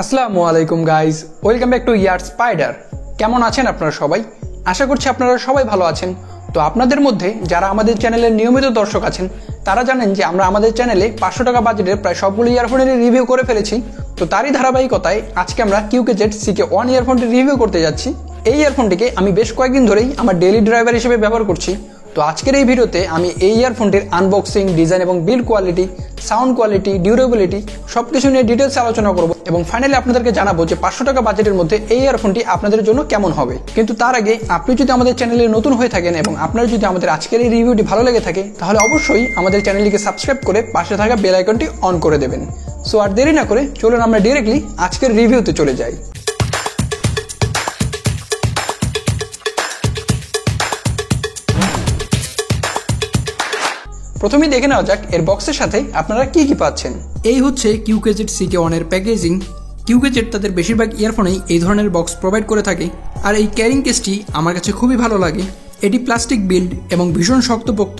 আসসালামু আলাইকুম guys, welcome back to year spider. কেমন আছেন আপনারা সবাই? আশা করছি আপনারা সবাই ভালো আছেন। তো আপনাদের মধ্যে যারা আমাদের চ্যানেলের নিয়মিত দর্শক আছেন তারা জানেন যে আমরা আমাদের চ্যানেলে 500 টাকা বাজেটের প্রায় সবগুলো ইয়ারফোনের রিভিউ করে ফেলেছি। তো তারই ধারাবাহিকতায় আজকে আমরা QKZ CK1 ইয়ারফোনটি রিভিউ করতে যাচ্ছি। এই ইয়ারফোনটিকে আমি বেশ কয়েকদিন ধরেই আমার ডেইলি ড্রাইভার হিসেবে ব্যবহার করছি। তো আজকের এই ভিডিওতে আমি এই ইয়ারফোনটির আনবক্সিং, ডিজাইন এবং build quality, sound quality, durability সবকিছু নিয়ে ডিটেলস আলোচনা করব এবং ফাইনালি আপনাদেরকে জানাবো যে 500 টাকা বাজেটের মধ্যে এই ইয়ারফোনটি আপনাদের জন্য কেমন হবে। কিন্তু তার আগে আপনি যদি আমাদের চ্যানেলে নতুন হয়ে থাকেন এবং আপনার যদি আমাদের আজকের এই রিভিউটি ভালো লেগে থাকে তাহলে অবশ্যই আমাদের চ্যানেলটিকে সাবস্ক্রাইব করে পাশে থাকা বেল আইকনটি অন করে দেবেন। সো আর দেরি না করে চলুন আমরা ডিরেক্টলি আজকের রিভিউতে চলে যাই। প্রথমেই দেখে নেওয়া যাক এর বক্সের সাথে আপনারা কি কি পাচ্ছেন। এই হচ্ছে QKZ CK1 এর প্যাকেজিং। QKZ তাদের বেশিরভাগ ইয়ারফোনেই এই ধরনের বক্স প্রোভাইড করে থাকে, আর এই ক্যারিং কেসটি আমার কাছে খুবই ভালো লাগে। এটি প্লাস্টিক বিল্ড এবং ভীষণ শক্তপোক্ত।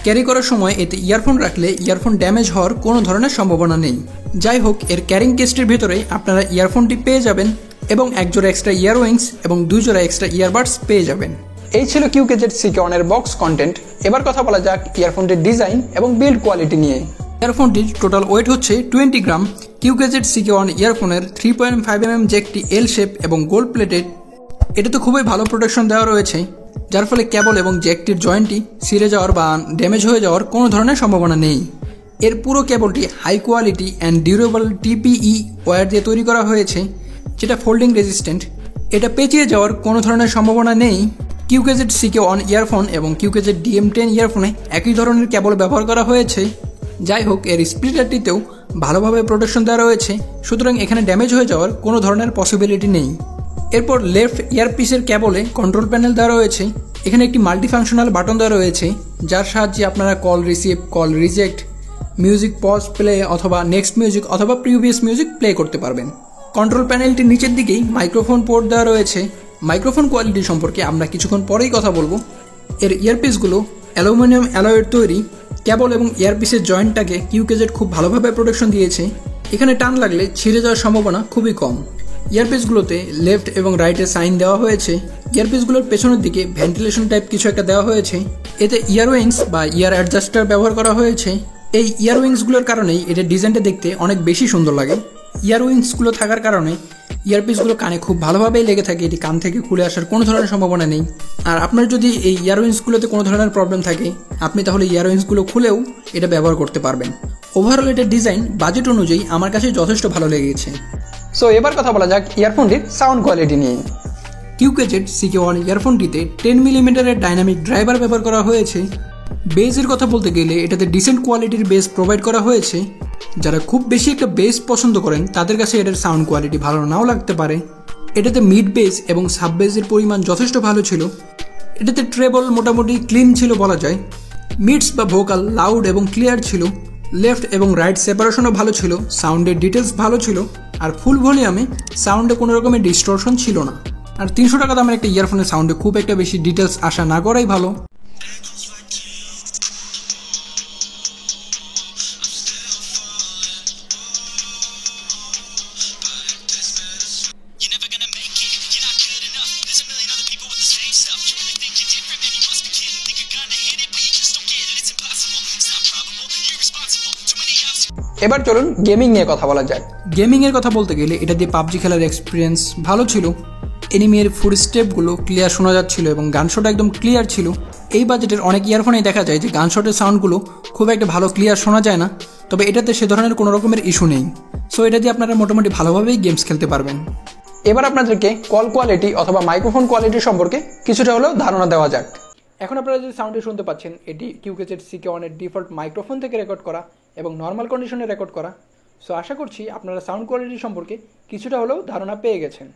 ক্যারি করার সময় এতে ইয়ারফোন রাখলে ইয়ারফোন ড্যামেজ হওয়ার কোনো ধরনের সম্ভাবনা নেই। যাই হোক, এর ক্যারিং কেসটির ভেতরে আপনারা ইয়ারফোনটি পেয়ে যাবেন এবং এক জোড়া এক্সট্রা ইয়ারউইংস এবং 2 জোড়া এক্সট্রা ইয়ারবাডস পেয়ে যাবেন। এই ছিল QKZ CK1 এর বক্স কন্টেন্ট। এবার কথা বলা যাক ইয়ারফোনটির ডিজাইন এবং বিল্ড কোয়ালিটি নিয়ে। ইয়ারফোনটির টোটাল ওয়েট হচ্ছে 20 গ্রাম। QKZ CK1 ইয়ারফোনের 3.5mm জ্যাকটি এল শেপ এবং গোল্ড প্লেটেড। এটাতে খুবই ভালো প্রোটেকশন দেওয়া রয়েছে, যার ফলে কেবল এবং জ্যাকটির জয়েন্টটি ছিঁড়ে যাওয়ার বা ড্যামেজ হয়ে যাওয়ার কোনো ধরনের সম্ভাবনা নেই। এর পুরো কেবলটি high quality and durable TPE wire দিয়ে তৈরি করা হয়েছে, যেটা ফোল্ডিং রেজিস্ট্যান্ট। এটা পেঁচিয়ে যাওয়ার কোনো ধরনের সম্ভাবনা নেই। QKZ CK1 ইয়ারফোন এবং QKZ DM10 ইয়ারফোনে একই ধরনের কেবল ব্যবহার করা হয়েছে। যাই হোক, এর স্প্লিটারটিতেও ভালোভাবে প্রোটেকশন দেওয়া রয়েছে, সুতরাং এখানে ড্যামেজ হয়ে যাওয়ার কোনো ধরনের পসিবিলিটি নেই। এরপর লেফট ইয়ারপিসের কেবলে কন্ট্রোল প্যানেল দেওয়া রয়েছে। এখানে একটি মাল্টিফাংশনাল বাটন দেওয়া রয়েছে, যার সাহায্যে আপনারা call receive, call reject, music pause play অথবা নেক্সট মিউজিক অথবা প্রিভিয়াস মিউজিক প্লে করতে পারবেন। কন্ট্রোল প্যানেলটির নিচের দিকেই মাইক্রোফোন পোর্ট দেওয়া রয়েছে। মাইক্রোফোন কোয়ালিটি সম্পর্কে আমরা কিছুক্ষণ পরেই কথা বলবো। এর ইয়ারপিসগুলো অ্যালুমিনিয়াম অ্যালয়ের তৈরি। কেবল এবং ইয়ারপিসের জয়েন্টটাকে QKZ খুব ভালোভাবে প্রোটেকশন দিয়েছে। এখানে টান লাগলে ছিঁড়ে যাওয়ার সম্ভাবনা খুবই কম। ইয়ারপিসগুলোতে লেফট এবং রাইটের সাইন দেওয়া হয়েছে। ইয়ারপিসগুলোর পেছনের দিকে ভেন্টিলেশন টাইপ কিছু একটা দেওয়া হয়েছে। এতে ইয়ারউইংস বা ইয়ার অ্যাডজাস্টার ব্যবহার করা হয়েছে। এই ইয়ারউইংসগুলোর কারণেই এটার ডিজাইনটা দেখতে অনেক বেশি সুন্দর লাগে। ইয়ারউইংসগুলো থাকার কারণে ইয়ারপিসগুলো কানে খুব ভালোভাবেই লেগে থাকে, এটি কান থেকে খুলে আসার কোনো ধরনের সম্ভাবনা নেই। আর আপনার যদি এই ইয়ারউইংসগুলোতে কোনো ধরনের প্রবলেম থাকে, আপনি তাহলে ইয়ারউইংসগুলো খুলেও এটা ব্যবহার করতে পারবেন। ওভারঅল এটার ডিজাইন বাজেট অনুযায়ী আমার কাছে যথেষ্ট ভালো লেগেছে। সো এবার কথা বলা যাক ইয়ারফোনটির সাউন্ড কোয়ালিটি নিয়ে। QKZ CK1 ইয়ারফোনটিতে 10mm এর ডাইনামিক ড্রাইভার ব্যবহার করা হয়েছে। বেসের কথা বলতে গেলে এটাতে ডিসেন্ট কোয়ালিটির বেস প্রোভাইড করা হয়েছে। যারা খুব বেশি একটা বেস পছন্দ করেন তাদের কাছে এটার সাউন্ড কোয়ালিটি ভালো নাও লাগতে পারে। এটাতে মিড বেস এবং সাব বেসের পরিমাণ যথেষ্ট ভালো ছিল। এটাতে ট্রেবল মোটামুটি ক্লিন ছিল বলা যায়। মিডস বা ভোকাল লাউড এবং ক্লিয়ার ছিল। লেফট এবং রাইট সেপারেশনও ভালো ছিল। সাউন্ডের ডিটেলস ভালো ছিল। আর ফুল ভলিউমে সাউন্ডে কোনো রকমের ডিস্টরশন ছিল না। আর 300 টাকা দামের একটা ইয়ারফোনের সাউন্ডে খুব একটা বেশি ডিটেলস আশা না করাই ভালো। এবার চলুন গেমিং নিয়ে কথা বলা যাক। গেমিং এর কথা বলতে গেলে এটা দিয়ে PUBG খেলার এক্সপিরিয়েন্স ভালো ছিল। এনিমির ফুড স্টেপগুলো ক্লিয়ার শোনা যাচ্ছিল এবং গানশট একদম ক্লিয়ার ছিল। এই বাজেটের অনেক ইয়ারফোনেই দেখা যায় যে গানশটের সাউন্ডগুলো খুব একটা ভালো ক্লিয়ার শোনা যায় না, তবে এটাতে সে ধরনের কোনো রকমের ইস্যু নেই। সো এটা দিয়ে আপনারা মোটামুটি ভালোভাবেই গেমস খেলতে পারবেন। এবার আপনাদেরকে কল কোয়ালিটি অথবা মাইক্রোফোন কোয়ালিটি সম্পর্কে কিছুটা হলেও ধারণা দেওয়া যাক। এখন আপনারা যে সাউন্ডটি শুনতে পাচ্ছেন এটি QKZ CK1 এর ডিফল্ট মাইক্রোফোন থেকে রেকর্ড করা এবং নর্মাল কন্ডিশনে রেকর্ড করা। সো আশা করছি আপনারা সাউন্ড কোয়ালিটি সম্পর্কে কিছুটা হলেও ধারণা পেয়ে গেছেন।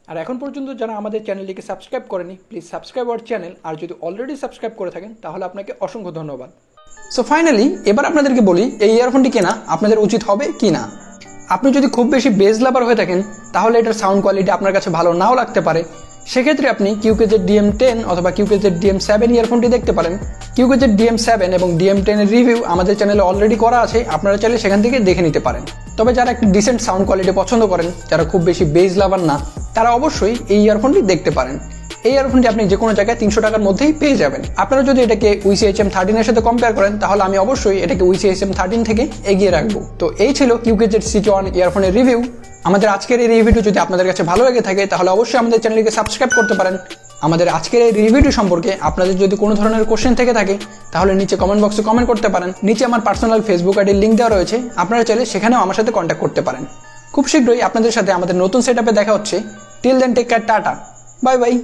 আর এখন পর্যন্ত যারা আমাদের চ্যানেলটিকে সাবস্ক্রাইব করেনি, প্লিজ সাবস্ক্রাইব আওয়ার চ্যানেল। আর যদি অলরেডি সাবস্ক্রাইব করে থাকেন তাহলে আপনাকে অসংখ্য ধন্যবাদ। সো ফাইনালি এবার আপনাদেরকে বলি এই ইয়ারফোনটি কেনা আপনাদের উচিত হবে কি না। আপনি যদি খুব বেশি বেস লাভার হয়ে থাকেন তাহলে এটার সাউন্ড কোয়ালিটি আপনার কাছে ভালো নাও লাগতে পারে, সেক্ষেত্রে আপনি কিউকেজেড DM10 অথবা কিউকেজেড DM7 ইয়ারফোনটি দেখতে পারেন। কিউকেজেড DM7 এবং DM10 এর রিভিউ আমাদের চ্যানেলে অলরেডি করা আছে, আপনারা চাইলে সেখান থেকে দেখে নিতে পারেন। তবে যারা একটু ডিসেন্ট সাউন্ড কোয়ালিটি পছন্দ করেন, যারা খুব বেশি বেজ লাভার না, তারা অবশ্যই এই ইয়ারফোনটি দেখতে পারেন। এই ইয়ারফোনটি আপনি যে কোনো জায়গায় 300 টাকার মধ্যেই পেয়ে যাবেন। আপনারা যদি এটাকে উইসি HM13 এর সাথে কম্পেয়ার করেন, তাহলে আমি অবশ্যই এটাকে উইসি HM13 থেকে এগিয়ে রাখবো। তো এই ছিল কিউকেজেড CK1 ইয়ারফোনের রিভিউ। আমাদের আজকের এই রিভিউটি যদি আপনাদের কাছে ভালো লেগে থাকে, তাহলে অবশ্যই আমাদের চ্যানেলকে সাবস্ক্রাইব করতে পারেন। আমাদের আজকের এই রিভিউটি সম্পর্কে আপনাদের যদি কোনো ধরনের কোশ্চেন থেকে থাকে, তাহলে নিচে কমেন্ট বক্সে কমেন্ট করতে পারেন। নিচে আমার পার্সোনাল ফেসবুক আইডির লিঙ্ক দেওয়া রয়েছে, আপনারা চাইলে সেখানেও আমার সাথে কন্ট্যাক্ট করতে পারেন। খুব শীঘ্রই আপনাদের সাথে আমাদের নতুন সেটআপে দেখা হচ্ছে। টিল দেন টেক কেয়ার, টাটা, বাই বাই।